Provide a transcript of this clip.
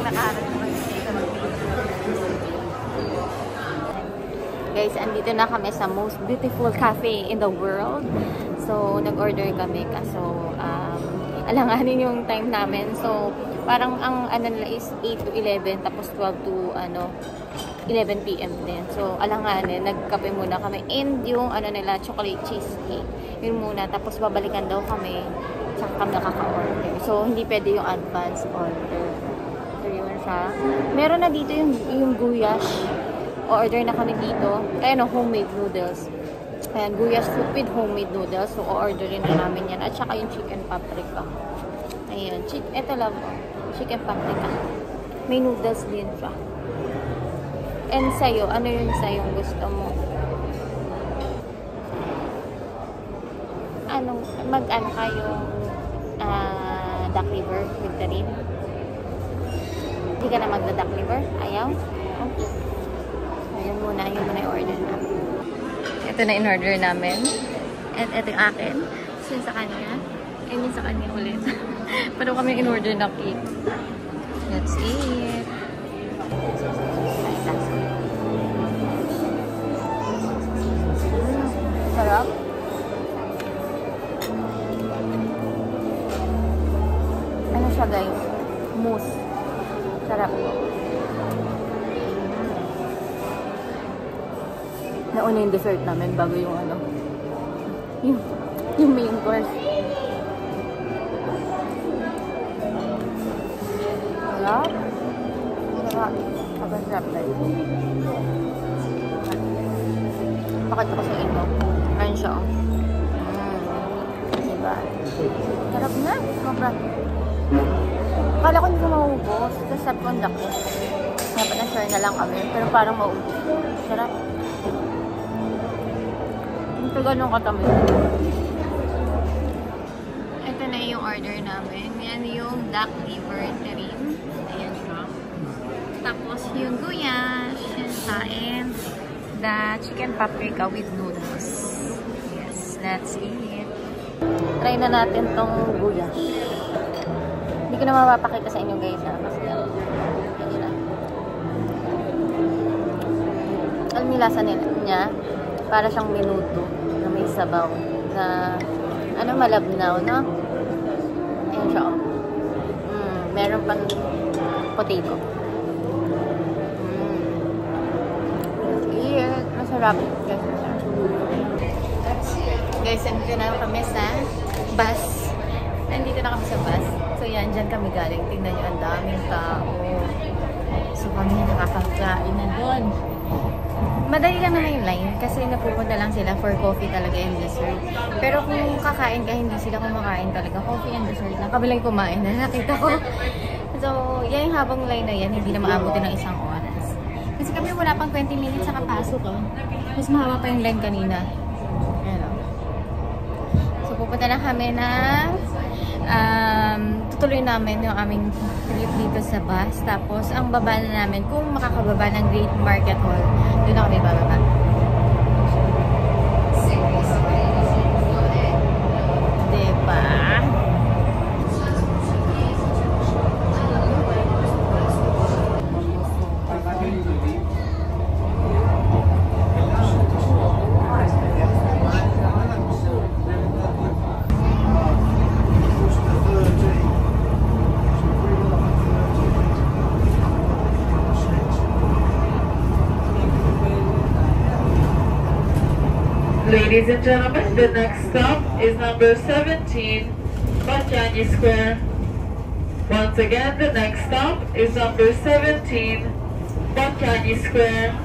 nakaharap naman dito. Guys, andito na kami sa most beautiful cafe in the world. So, nag-order kami kaso alanganin yung time namin. So, parang ang ano nila is 8 to 11 tapos 12 to 11 p.m. din. So, alanganin. Nagkape muna kami. And yung ano nila, chocolate cheesecake. Yun muna. Tapos, babalikan daw kami. Tsaka kami nakaka-order. So, hindi pwede yung advance order. So, yun siya. Meron na dito yung gulash. O-order na kami dito. Ayan o, homemade noodles. Ayan, gulash soup with homemade noodles. So, o-orderin na namin yan. At saka yung chicken paprika. Ayan. Ito lang o. Chicken paprika. May noodles din siya. And sa'yo, ano yun sa'yo gusto mo? Mag-ano kayong duck liver with the rin? Hindi ka na magda-duck liver? Ayaw? Okay. Yun muna yung order namin. Ito na in-order namin. And ito yung akin. So sa kanya. And yun sa kanya ulit. Pero kami in-order na cake. Let's eat. Sarap. Ano siya guys? Mousse. Sarap. Nauna yung dessert namin bago yung ano. Yung main course. Sarap. Sarap. Kapag sarap guys. Pakita ko sa inyo. Ayun siya. Diba? Sarap na. Sobra. Akala ko hindi ko maubos. Tapos sabi ko ang dako. Dapat na-share na lang kami. Pero parang maubos. Sarap. Ito ganun katamis. Ito na yung order namin. Yan yung duck liver rin. Ayan siya. Tapos yung gulash. And the chicken paprika with noodles. Yes, let's eat. Try na natin tong gulash. Hindi ko na mapapakita sa inyo guys. Kasi yun na. Alam yung lasa niya. Para siyang minuto na may sabaw. Na ano, malabnaw, no? Ayan siya. Meron pang potato. Masarap. Guys, nandito na kami sa bus. Nandito na kami sa bus. So yan, dyan kami galing. Tingnan nyo, ang daming tao. So kami nakakakain na doon. Madali lang naman yung line kasi napupunta lang sila for coffee talaga and dessert. Pero kung kakain ka, hindi sila kumakain talaga. Coffee and dessert lang. Kabilang kumain na nakita ko. So, yan yung habang line na yan, hindi na maabutin ng isang oras. Kasi kami wala pang 20 minutes sa kapasok. Mas mahaba pa yung line kanina. Ayan. So, pupunta na kami ng tutuloy namin yung aming trip dito sa bus. Tapos, ang baba na namin, kung makakababa ng Great Market Hall, doon na kami bababa. Diba? Ladies and gentlemen, the next stop is number 17, Bacchani Square. Once again, the next stop is number 17, Bacchani Square.